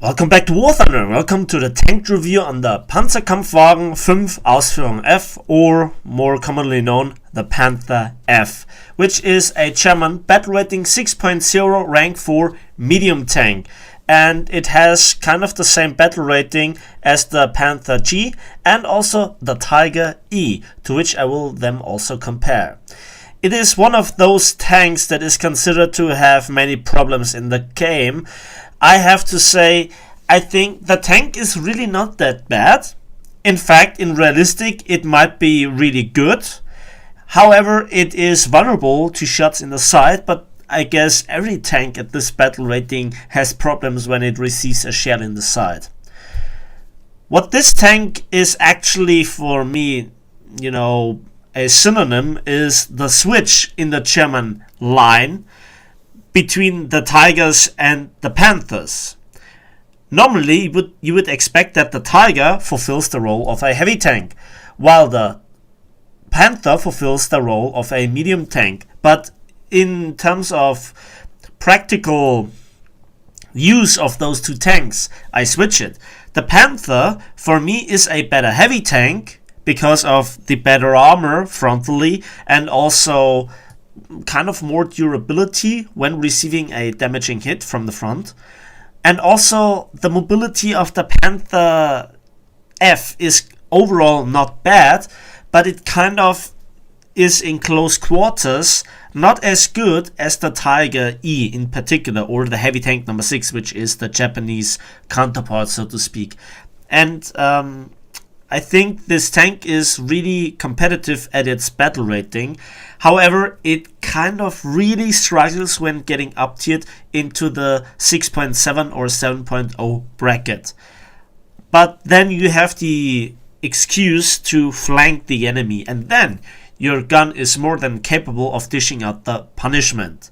Welcome back to War Thunder. Welcome to the tank review on the Panzerkampfwagen 5 Ausführung F, or more commonly known, the Panther F, which is a German battle rating 6.0 rank 4 medium tank. And it has kind of the same battle rating as the Panther G and also the Tiger E, to which I will them also compare. It is one of those tanks that is considered to have many problems in the game. I have to say, I think the tank is really not that bad. In fact, in realistic, it might be really good. However, it is vulnerable to shots in the side, but I guess every tank at this battle rating has problems when it receives a shell in the side. What this tank is actually for me, a synonym is the switch in the German line between the Tigers and the Panthers. Normally, you would expect that the Tiger fulfills the role of a heavy tank, while the Panther fulfills the role of a medium tank. But in terms of practical use of those two tanks, I switch it. The Panther, for me, is a better heavy tank because of the better armor frontally and also kind of more durability when receiving a damaging hit from the front. And also the mobility of the Panther F is overall not bad, but it kind of is in close quarters not as good as the Tiger E in particular, or the heavy tank number 6, which is the Japanese counterpart, so to speak. And I think this tank is really competitive at its battle rating. However, it kind of really struggles when getting up-tiered into the 6.7 or 7.0 bracket. But then you have the excuse to flank the enemy, and then your gun is more than capable of dishing out the punishment.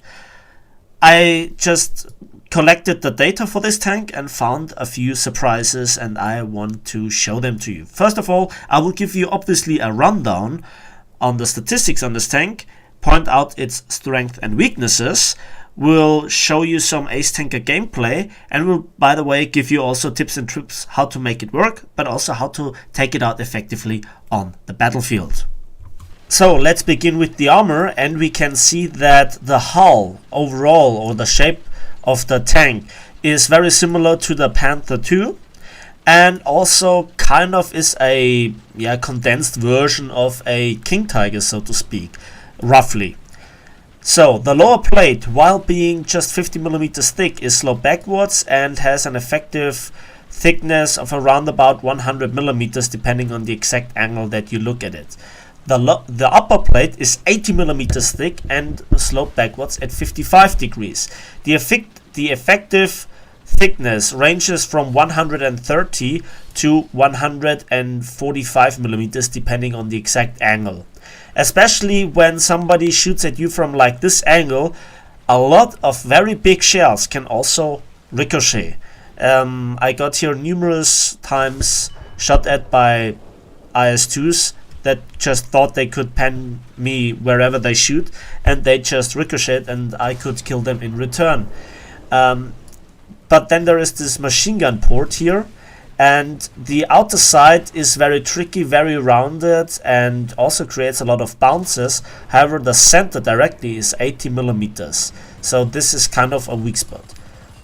I just collected the data for this tank and found a few surprises, and I want to show them to you. First of all, I will give you obviously a rundown on the statistics on this tank, point out its strength and weaknesses, will show you some Ace Tanker gameplay, and will, by the way, give you also tips and tricks how to make it work, but also how to take it out effectively on the battlefield. So let's begin with the armor, and we can see that the hull overall, or the shape of the tank, is very similar to the Panther 2, and also kind of is a condensed version of a King Tiger, so to speak, roughly. So the lower plate, while being just 50mm thick, is sloped backwards and has an effective thickness of around about 100mm depending on the exact angle that you look at it. The upper plate is 80mm thick and sloped backwards at 55 degrees. The effective thickness ranges from 130 to 145mm depending on the exact angle. Especially when somebody shoots at you from like this angle, a lot of very big shells can also ricochet. I got here numerous times shot at by IS-2s that just thought they could pen me wherever they shoot, and they just ricochet and I could kill them in return. But then there is this machine gun port here, and the outer side is very tricky, very rounded, and also creates a lot of bounces. However, the center directly is 80mm, so this is kind of a weak spot.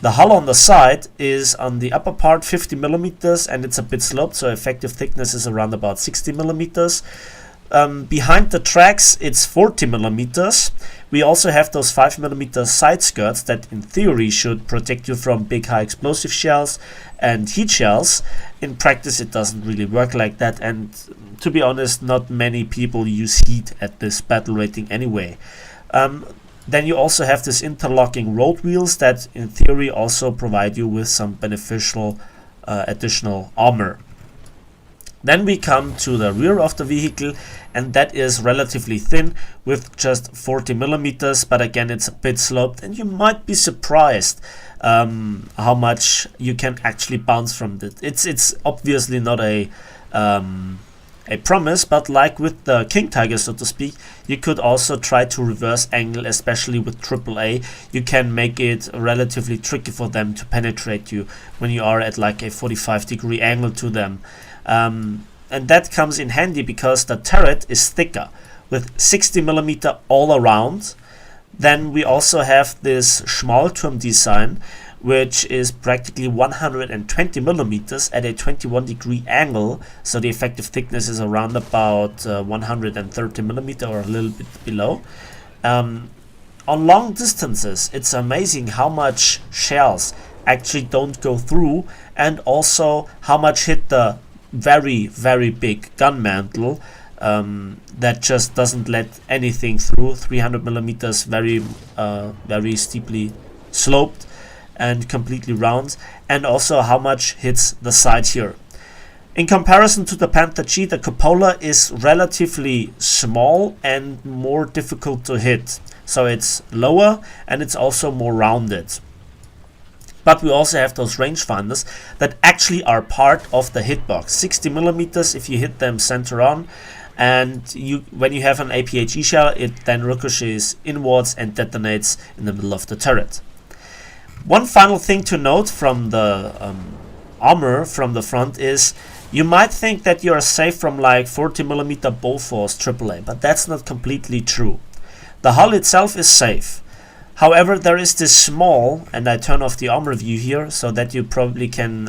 The hull on the side is on the upper part 50mm, and it's a bit sloped, so effective thickness is around about 60mm. Behind the tracks it's 40mm. We also have those 5mm side skirts that in theory should protect you from big high explosive shells and heat shells. In practice it doesn't really work like that, and to be honest, not many people use heat at this battle rating anyway. Then you also have this interlocking road wheels that in theory also provide you with some beneficial additional armor. Then we come to the rear of the vehicle, and that is relatively thin with just 40mm, but again it's a bit sloped, and you might be surprised how much you can actually bounce from it. It's obviously not a a promise, but like with the King Tiger, so to speak, you could also try to reverse angle, especially with AAA. You can make it relatively tricky for them to penetrate you when you are at like a 45-degree angle to them. And that comes in handy because the turret is thicker with 60mm all around. Then we also have this Schmalturm design, which is practically 120mm at a 21-degree angle, so the effective thickness is around about 130mm or a little bit below. On long distances, it's amazing how much shells actually don't go through, and also how much hit the very, very big gun mantle that just doesn't let anything through. 300mm, very steeply sloped and completely round, and also how much hits the side here. In comparison to the Panther G, the cupola is relatively small and more difficult to hit, so it's lower and it's also more rounded. But we also have those rangefinders that actually are part of the hitbox. 60mm if you hit them center on, and when you have an APHE shell, it then ricochets inwards and detonates in the middle of the turret. One final thing to note from the armor from the front is you might think that you are safe from like 40mm Bofors AAA, but that's not completely true. The hull itself is safe. However, there is this small, and I turn off the armor view here so that you probably can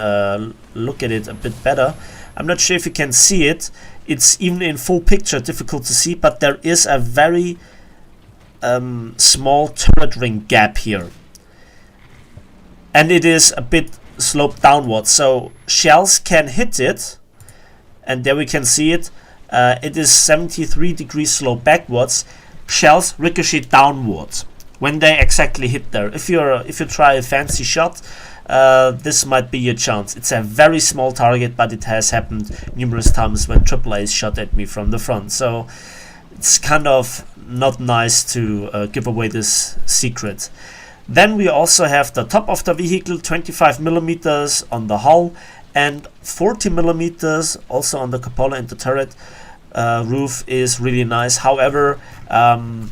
look at it a bit better. I'm not sure if you can see it. It's even in full picture difficult to see, but there is a very small turret ring gap here. And it is a bit sloped downwards, so shells can hit it, and there we can see it. It is 73 degrees slope backwards. Shells ricochet downwards when they exactly hit there. If you try a fancy shot, this might be your chance. It's a very small target, but it has happened numerous times when AAA shot at me from the front. So it's kind of not nice to give away this secret. Then we also have the top of the vehicle, 25mm on the hull and 40mm also on the cupola and the turret. Roof is really nice. However, I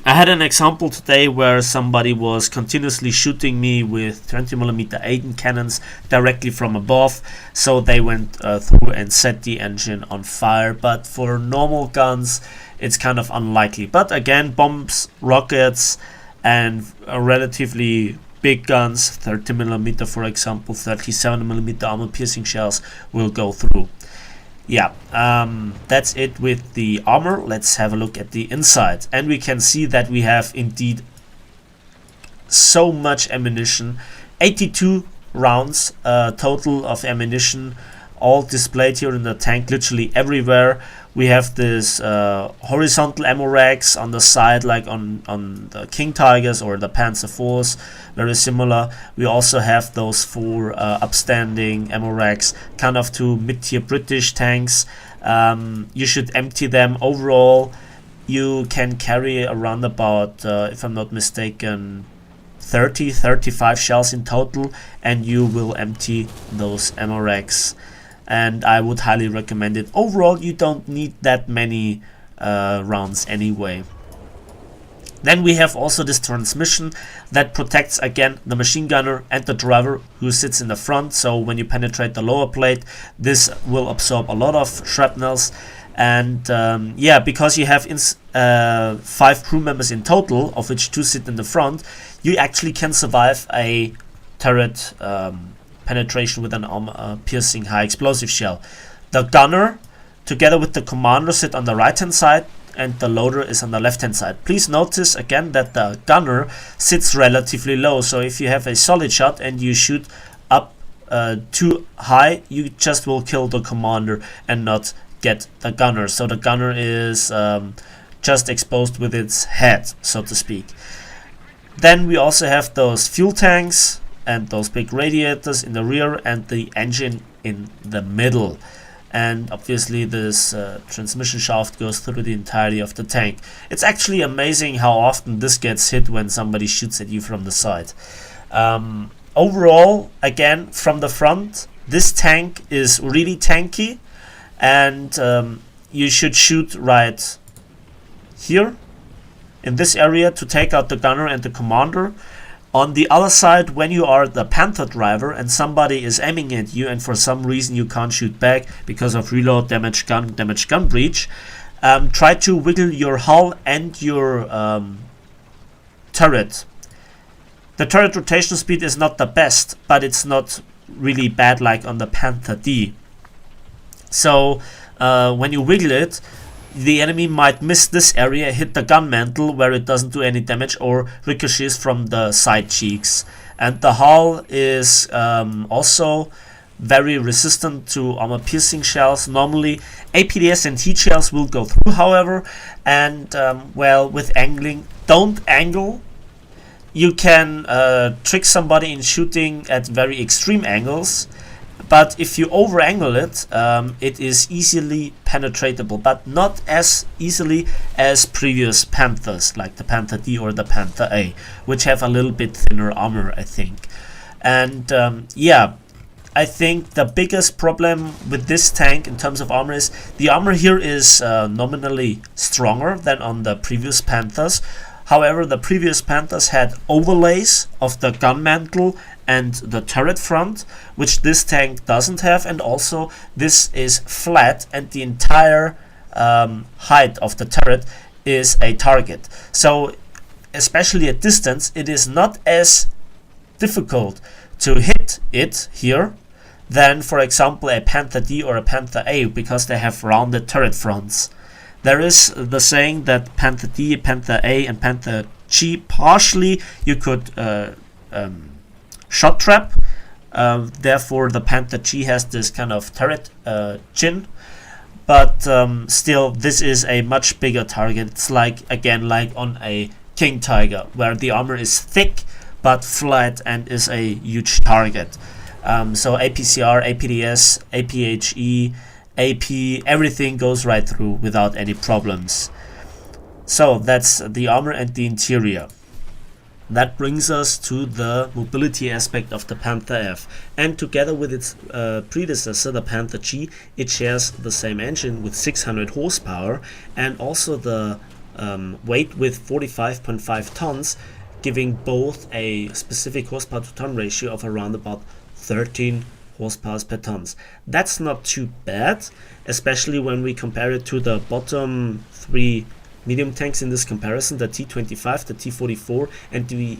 had an example today where somebody was continuously shooting me with 20mm Aiden cannons directly from above, so they went through and set the engine on fire. But for normal guns, it's kind of unlikely. But again, bombs, rockets, and relatively big guns, 30mm for example, 37mm armor piercing shells will go through. Yeah, that's it with the armor. Let's have a look at the inside, and we can see that we have indeed so much ammunition. 82 rounds total of ammunition, all displayed here in the tank, literally everywhere. We have this horizontal ammo racks on the side, like on the King Tigers or the Panther Fs, very similar. We also have those 4 upstanding ammo racks, kind of to mid-tier British tanks. You should empty them. Overall, you can carry around about, if I'm not mistaken, 30-35 shells in total, and you will empty those ammo racks. And I would highly recommend it. Overall, you don't need that many rounds anyway. Then we have also this transmission that protects again the machine gunner and the driver who sits in the front. So when you penetrate the lower plate, this will absorb a lot of shrapnels. And yeah, because you have 5 crew members in total, of which 2 sit in the front, you actually can survive a turret penetration with an armor piercing high explosive shell. The gunner together with the commander sit on the right hand side, and the loader is on the left hand side. Please notice again that the gunner sits relatively low, so if you have a solid shot and you shoot up too high, you just will kill the commander and not get the gunner. So the gunner is just exposed with its head, so to speak. Then we also have those fuel tanks and those big radiators in the rear and the engine in the middle. And obviously this transmission shaft goes through the entirety of the tank. It's actually amazing how often this gets hit when somebody shoots at you from the side. Overall, again, from the front, this tank is really tanky, and you should shoot right here in this area to take out the gunner and the commander. On the other side, when you are the Panther driver and somebody is aiming at you and for some reason you can't shoot back because of reload, damage gun breach, try to wiggle your hull and your turret. The turret rotation speed is not the best, but it's not really bad like on the Panther D. So when you wiggle it, the enemy might miss this area, hit the gun mantle where it doesn't do any damage, or ricochets from the side cheeks. And the hull is also very resistant to armor piercing shells. Normally APDS and heat shells will go through, however, and well, with angling, don't angle. You can trick somebody in shooting at very extreme angles, but if you over angle it, it is easily penetratable, but not as easily as previous Panthers like the Panther D or the Panther A, which have a little bit thinner armor, I think. And yeah, I think the biggest problem with this tank in terms of armor is the armor here is nominally stronger than on the previous Panthers. However, the previous Panthers had overlays of the gun mantle and the turret front, which this tank doesn't have, and also this is flat and the entire height of the turret is a target. So especially at distance, it is not as difficult to hit it here than, for example, a Panther D or a Panther A, because they have rounded turret fronts. There is the saying that Panther D, Panther A and Panther G partially you could shot trap, therefore the Panther G has this kind of turret chin, but still this is a much bigger target. It's like, again, like on a King Tiger, where the armor is thick but flat and is a huge target. So APCR, APDS, APHE, AP, everything goes right through without any problems. So that's the armor and the interior. That brings us to the mobility aspect of the Panther F, and together with its predecessor, the Panther G, it shares the same engine with 600 horsepower and also the weight with 45.5 tons, giving both a specific horsepower to ton ratio of around about 13 horsepower per tons. That's not too bad, especially when we compare it to the bottom three medium tanks in this comparison, the T25, the T44 and the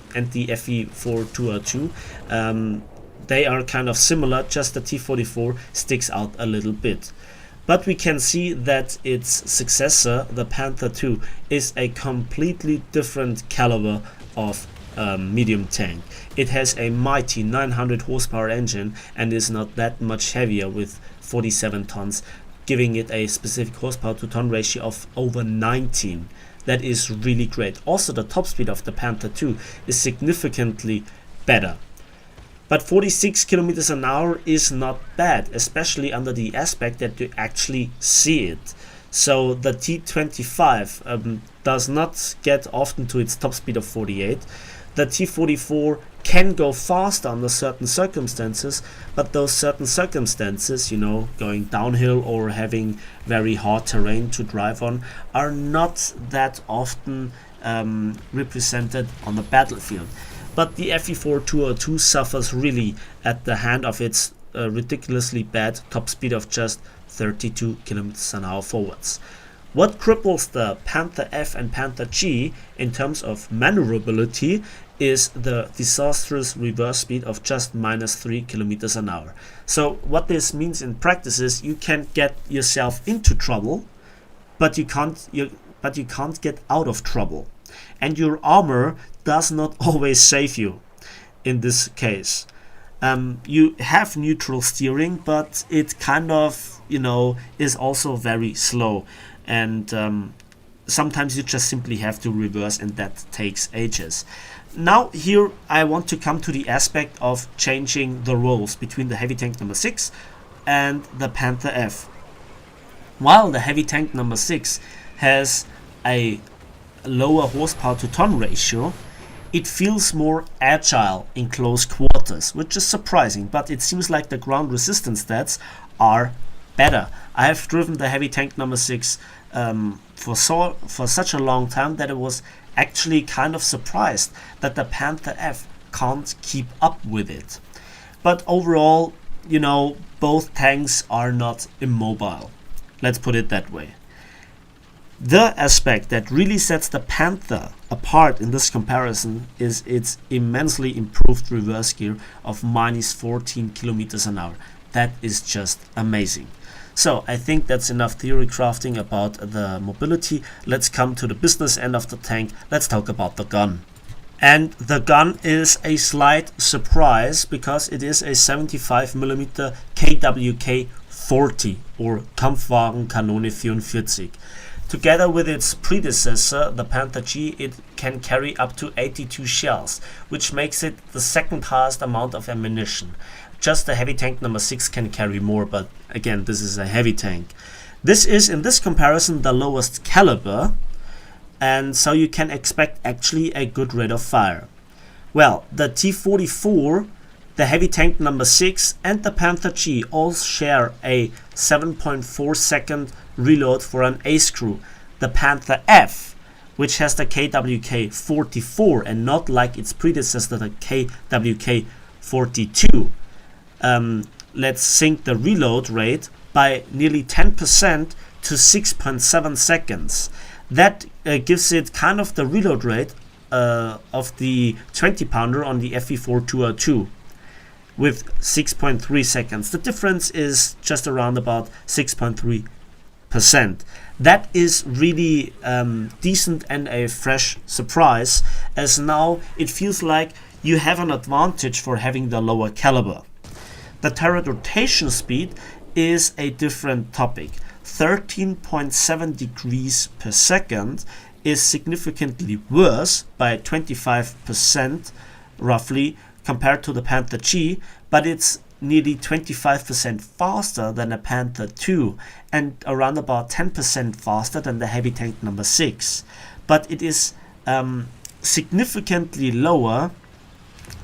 FE42R2. They are kind of similar, just the T44 sticks out a little bit. But we can see that its successor, the Panther II, is a completely different caliber of medium tank. It has a mighty 900 horsepower engine and is not that much heavier with 47 tons, giving it a specific horsepower to ton ratio of over 19. That is really great. Also, the top speed of the Panther II is significantly better. But 46 kilometers an hour is not bad, especially under the aspect that you actually see it. So the T25 does not get often to its top speed of 48. The T44 can go faster under certain circumstances, but those certain circumstances, you know, going downhill or having very hard terrain to drive on, are not that often represented on the battlefield. But the FE42R2 suffers really at the hand of its ridiculously bad top speed of just 32 kilometers an hour forwards. What cripples the Panther F and Panther G in terms of maneuverability is the disastrous reverse speed of just -3 kilometers an hour. So what this means in practice is you can get yourself into trouble, but you can't get out of trouble, and your armor does not always save you in this case. You have neutral steering, but it kind of, you know, is also very slow, and sometimes you just simply have to reverse, and that takes ages. Now here I want to come to the aspect of changing the roles between the heavy tank number 6 and the Panther F. While the heavy tank number 6 has a lower horsepower to ton ratio, it feels more agile in close quarters, which is surprising, but it seems like the ground resistance stats are better. I have driven the heavy tank number 6 for such a long time that I was actually kind of surprised that the Panther F can't keep up with it. But overall, you know, both tanks are not immobile. Let's put it that way. The aspect that really sets the Panther apart in this comparison is its immensely improved reverse gear of minus 14 kilometers an hour. That is just amazing. So I think that's enough theory crafting about the mobility. Let's come to the business end of the tank. Let's talk about the gun. And the gun is a slight surprise because it is a 75mm KWK 40 or Kampfwagenkanone 44. Together with its predecessor, the Panther G, it can carry up to 82 shells, which makes it the second highest amount of ammunition. Just the heavy tank number 6 can carry more, but again, this is a heavy tank. This is, in this comparison, the lowest caliber, and so you can expect actually a good rate of fire. Well, the T-44, the heavy tank number 6 and the Panther G all share a 7.4 second reload for an A screw. The Panther F, which has the KWK 44 and not like its predecessor the KWK 42, let's sink the reload rate by nearly 10% to 6.7 seconds. That gives it kind of the reload rate of the 20 pounder on the FE4202 with 6.3 seconds. The difference is just around about 6.3%. That is really decent and a fresh surprise, as now it feels like you have an advantage for having the lower caliber. The turret rotation speed is a different topic. 13.7 degrees per second is significantly worse by 25% roughly compared to the Panther G, but it's nearly 25% faster than the Panther II and around about 10% faster than the heavy tank number 6. But it is significantly lower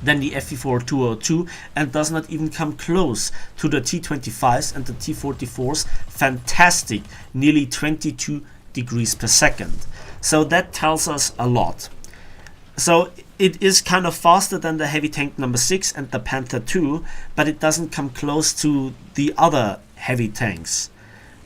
than the FE4202 and does not even come close to the T25s and the T44's fantastic nearly 22 degrees per second. So that tells us a lot. So it is kind of faster than the heavy tank number 6 and the Panther II, but it doesn't come close to the other heavy tanks.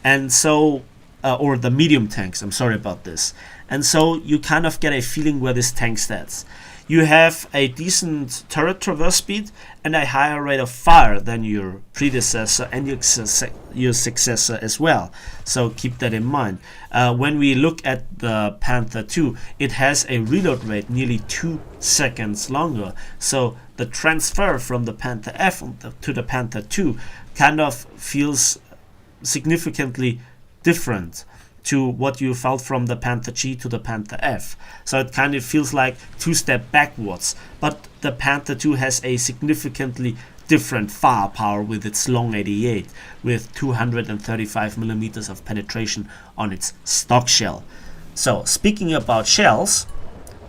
And so, or the medium tanks, I'm sorry about this. And so you kind of get a feeling where this tank stands. You have a decent turret traverse speed and a higher rate of fire than your predecessor and your successor as well. So keep that in mind. When we look at the Panther II, it has a reload rate nearly 2 seconds longer. So the transfer from the Panther F to the Panther II kind of feels significantly different to what you felt from the Panther G to the Panther F. So it kind of feels like 2 steps backwards. But the Panther II has a significantly different firepower with its long 88 with 235 millimeters of penetration on its stock shell. So speaking about shells,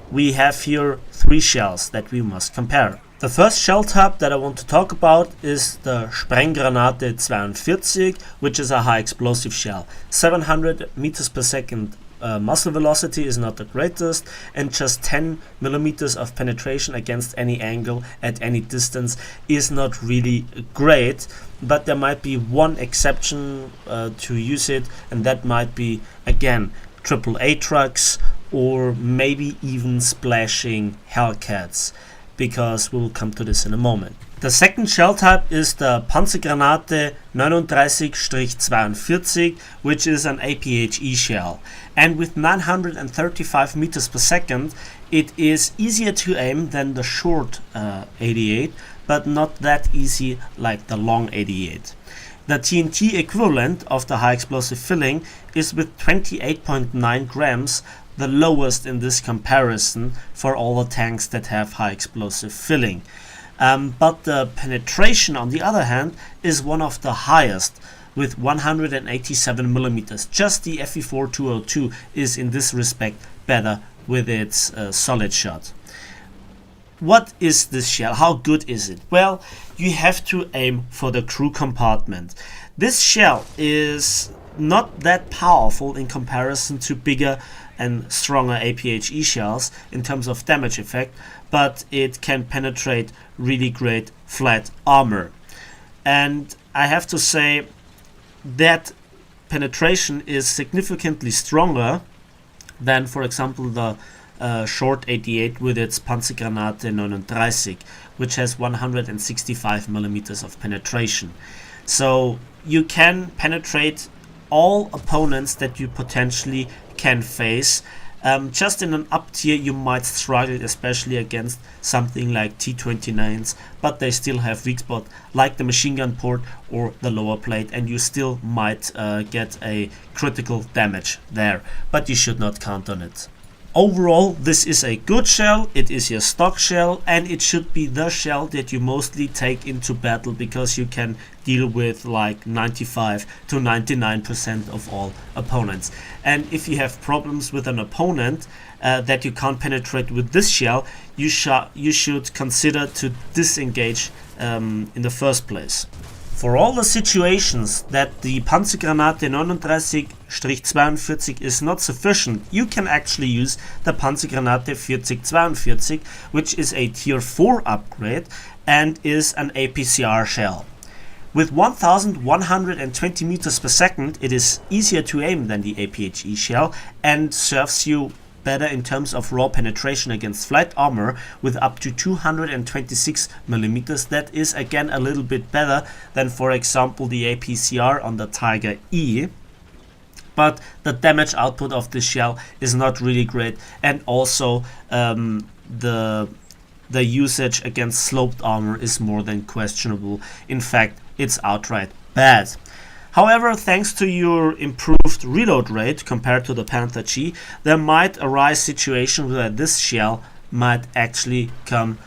we have here 3 shells that we must compare. The first shell type that I want to talk about is the Sprenggranate 42, which is a high explosive shell. 700 meters per second muzzle velocity is not the greatest, and just 10 millimeters of penetration against any angle at any distance is not really great. But there might be one exception to use it, and that might be again AAA trucks or maybe even splashing Hellcats, because we will come to this in a moment. The second shell type is the Panzergranate 39-42, which is an APHE shell. And with 935 meters per second, it is easier to aim than the short 88, but not that easy like the long 88. The TNT equivalent of the high explosive filling is with 28.9 grams, the lowest in this comparison for all the tanks that have high explosive filling. But the penetration, on the other hand, is one of the highest with 187 millimeters. Just the FE4202 is in this respect better with its solid shot. what is this shell? How good is it? Well, you have to aim for the crew compartment. This shell is not that powerful in comparison to bigger and stronger APHE shells in terms of damage effect, but it can penetrate really great flat armor. And I have to say that penetration is significantly stronger than, for example, the short 88 with its Panzergranate 39, which has 165 millimeters of penetration. So you can penetrate all opponents that you potentially can face. Just in an up tier you might struggle, especially against something like T-29s, but they still have weak spot like the machine gun port or the lower plate, and you still might get a critical damage there, but you should not count on it. Overall, this is a good shell, it is your stock shell, and it should be the shell that you mostly take into battle, because you can deal with like 95 to 99% of all opponents. And if you have problems with an opponent that you can't penetrate with this shell, you should consider to disengage in the first place. For all the situations that the Panzergranate 39-42 is not sufficient, you can actually use the Panzergranate 4042, which is a tier 4 upgrade and is an APCR shell. With 1120 meters per second, it is easier to aim than the APHE shell and serves you better in terms of raw penetration against flight armor with up to 226 millimeters. That is again a little bit better than, for example, the APCR on the Tiger E, but the damage output of this shell is not really great, and also the usage against sloped armor is more than questionable. In fact, it's outright bad. However, thanks to your improved reload rate compared to the Panther G, there might arise situations where this shell might actually come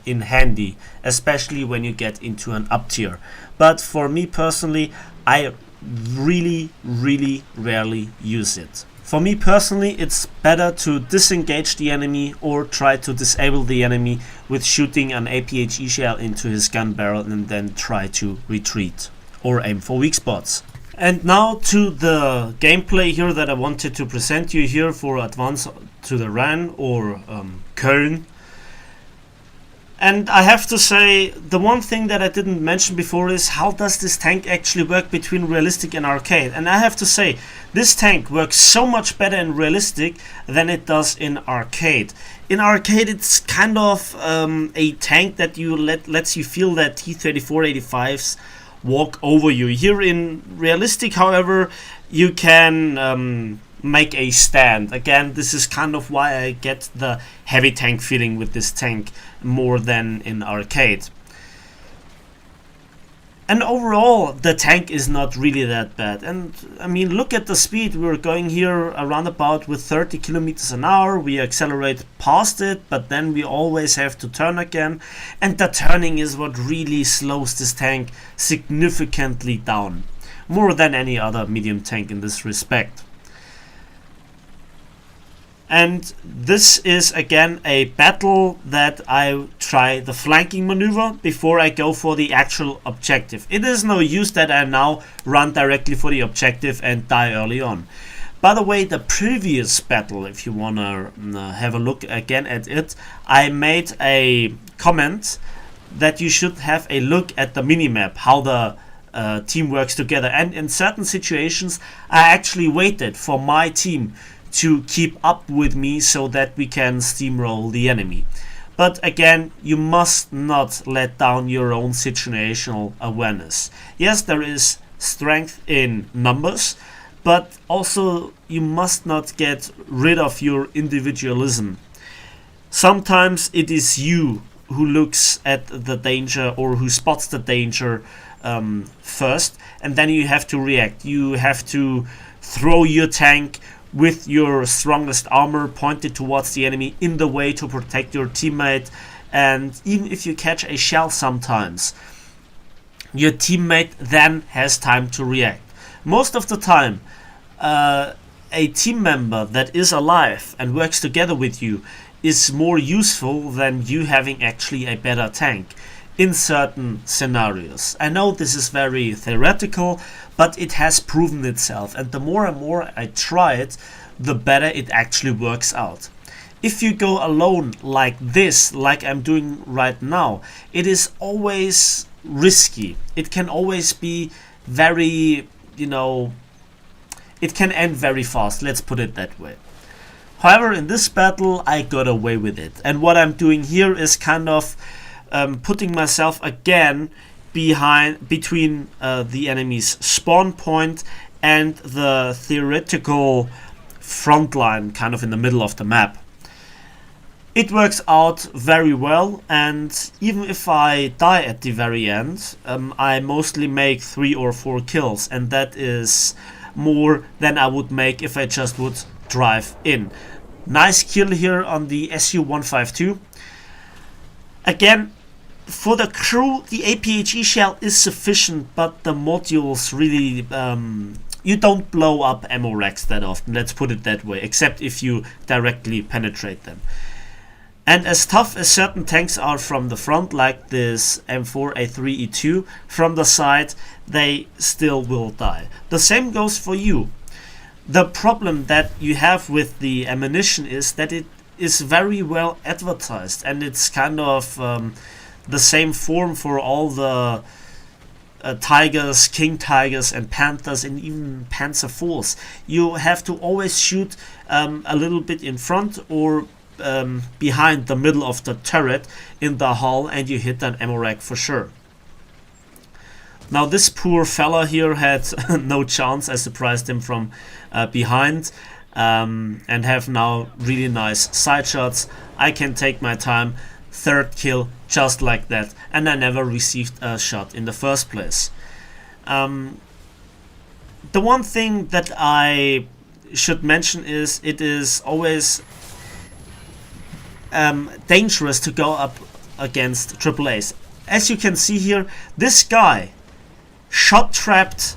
in handy, especially when you get into an up tier. But for me personally, I really rarely use it. For me personally, it's better to disengage the enemy or try to disable the enemy with shooting an APHE shell into his gun barrel and then try to retreat or aim for weak spots. And now to the gameplay here that I wanted to present you here for Advance to the Rhein or Köln. And I have to say, the one thing that I didn't mention before is how does this tank actually work between realistic and arcade. And I have to say, this tank works so much better in realistic than it does in arcade. In arcade, it's kind of a tank that lets you feel that T-34-85s walk over you. Here in realistic, however, you can make a stand. Again, this is kind of why I get the heavy tank feeling with this tank more than in arcade. And overall, the tank is not really that bad. And I mean, look at the speed. We're going here around about with 30 kilometers an hour. We accelerate past it, but then we always have to turn again. And the turning is what really slows this tank significantly down, more than any other medium tank in this respect. And this is again a battle that I try the flanking maneuver before I go for the actual objective. It is no use that I now run directly for the objective and die early on. By the way, the previous battle, if you wanna have a look again at it, I made a comment that you should have a look at the minimap, how the team works together. And in certain situations, I actually waited for my team to keep up with me so that we can steamroll the enemy. But again, you must not let down your own situational awareness. Yes, there is strength in numbers, but also you must not get rid of your individualism. Sometimes it is you who looks at the danger or who spots the danger first, and then you have to react. You have to throw your tank with your strongest armor pointed towards the enemy in the way to protect your teammate. And even if you catch a shell sometimes, your teammate then has time to react. Most of the time, a team member that is alive and works together with you is more useful than you having actually a better tank in certain scenarios. I know this is very theoretical, but it has proven itself, and the more and more I try it, the better it actually works out. If you go alone like this, like I'm doing right now, it is always risky. It can always be very, it can end very fast, let's put it that way. However, in this battle, I got away with it. And what I'm doing here is kind of putting myself again between the enemy's spawn point and the theoretical front line, kind of in the middle of the map. It works out very well, and even if I die at the very end, I mostly make 3 or 4 kills, and that is more than I would make if I just would drive in. Nice kill here on the Su-152. Again, for the crew, the APHE shell is sufficient, but the modules really, you don't blow up ammo racks that often, let's put it that way, except if you directly penetrate them. And as tough as certain tanks are from the front, like this M4 A3 E2, from the side, they still will die. The same goes for you. The problem that you have with the ammunition is that it is very well advertised, and it's kind of the same form for all the Tigers, King Tigers and Panthers, and even Panther Fs. You have to always shoot a little bit in front or behind the middle of the turret in the hull, and you hit an ammo rack for sure. Now this poor fella here had no chance. I surprised him from behind and have now really nice side shots. I can take my time. 3rd kill just like that, and I never received a shot in the first place. The one thing that I should mention is it is always dangerous to go up against AAAs. As you can see here, this guy shot trapped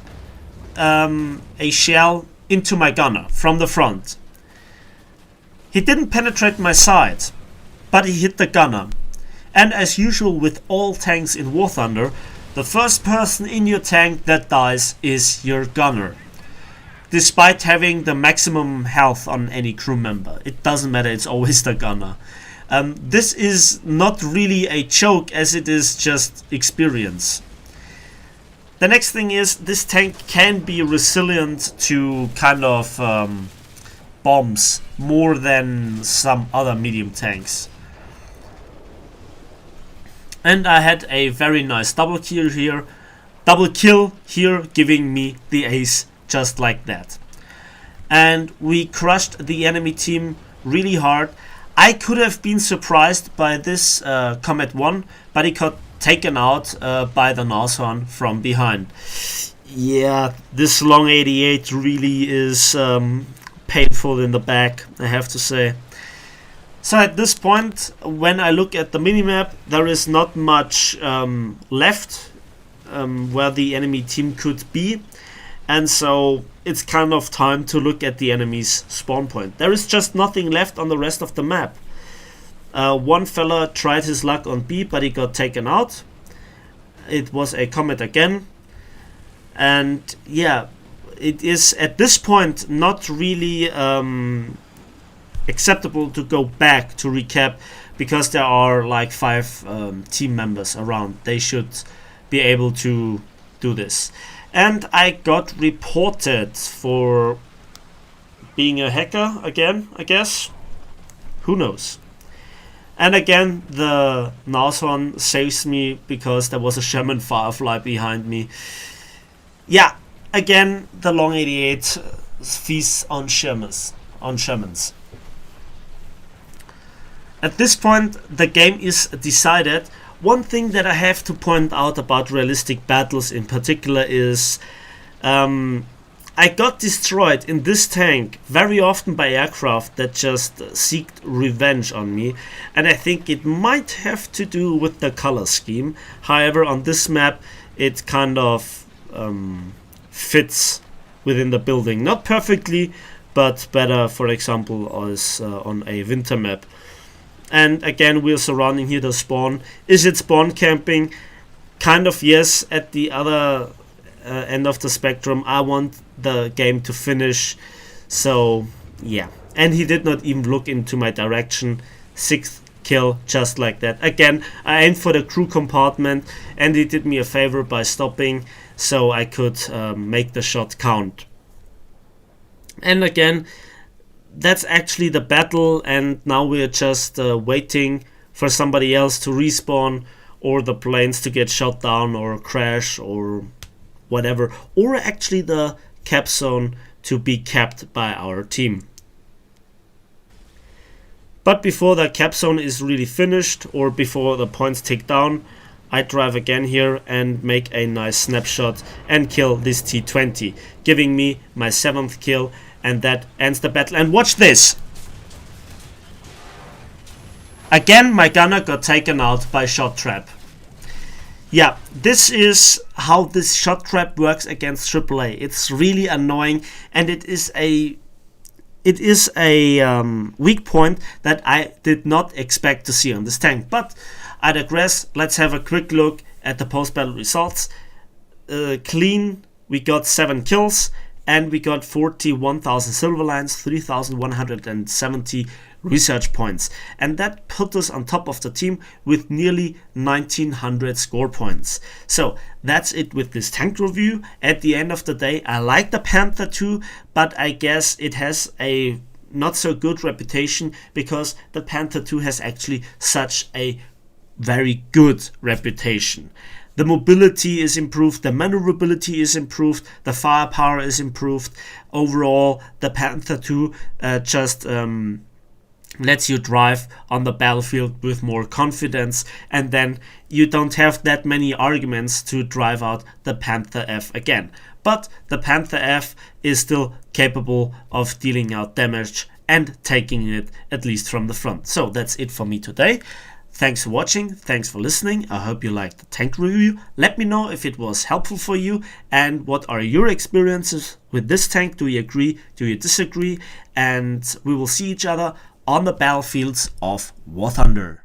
a shell into my gunner from the front. He didn't penetrate my side, but he hit the gunner. And as usual with all tanks in War Thunder, the first person in your tank that dies is your gunner, despite having the maximum health on any crew member. It doesn't matter, it's always the gunner. This is not really a joke, as it is just experience. The next thing is, this tank can be resilient to kind of bombs more than some other medium tanks. And I had a very nice double kill here, giving me the ace just like that. And we crushed the enemy team really hard. I could have been surprised by this Comet 1, but he got taken out by the Nashorn from behind. Yeah, this long 88 really is painful in the back, I have to say. So at this point, when I look at the minimap, there is not much left where the enemy team could be, and so it's kind of time to look at the enemy's spawn point. There is just nothing left on the rest of the map. One fella tried his luck on B, but he got taken out. It was a Comet again, and yeah, it is at this point not really acceptable to go back to recap, because there are like 5 team members around. They should be able to do this. And I got reported for being a hacker again, I guess. Who knows? And again, the Nashorn saves me because there was a Sherman Firefly behind me. Yeah, again, the long 88 feasts on Shermans. At this point, the game is decided. One thing that I have to point out about realistic battles in particular is I got destroyed in this tank very often by aircraft that just seeked revenge on me, and I think it might have to do with the color scheme. However, on this map it kind of fits within the building. Not perfectly, but better, for example, as on a winter map. And again, we're surrounding here the spawn. Is it spawn camping? Kind of yes. At the other end of the spectrum, I want the game to finish. So yeah. And he did not even look into my direction. 6th kill, just like that. Again, I aimed for the crew compartment, and he did me a favor by stopping, so I could make the shot count. And again, that's actually the battle, and now we're just waiting for somebody else to respawn, or the planes to get shot down or crash or whatever, or actually the cap zone to be capped by our team. But before the cap zone is really finished, or before the points tick down, I drive again here and make a nice snapshot and kill this T-20, giving me my 7th kill, and that ends the battle. And watch this! Again, my gunner got taken out by shot trap. Yeah, this is how this shot trap works against AAA. It's really annoying, and it is a weak point that I did not expect to see on this tank. But I digress. Let's have a quick look at the post-battle results. Clean, we got 7 kills, and we got 41,000 silver lines, 3,170 research points, and that put us on top of the team with nearly 1900 score points. So that's it with this tank review. At the end of the day, I like the Panther 2, but I guess it has a not so good reputation because the Panther 2 has actually such a very good reputation. The mobility is improved, the maneuverability is improved, the firepower is improved. Overall, the Panther 2 just lets you drive on the battlefield with more confidence, and then you don't have that many arguments to drive out the Panther F again. But the Panther F is still capable of dealing out damage and taking it at least from the front. So that's it for me today. Thanks for watching, thanks for listening. I hope you liked the tank review. Let me know if it was helpful for you, and what are your experiences with this tank. Do you agree? Do you disagree? And we will see each other on the battlefields of War Thunder.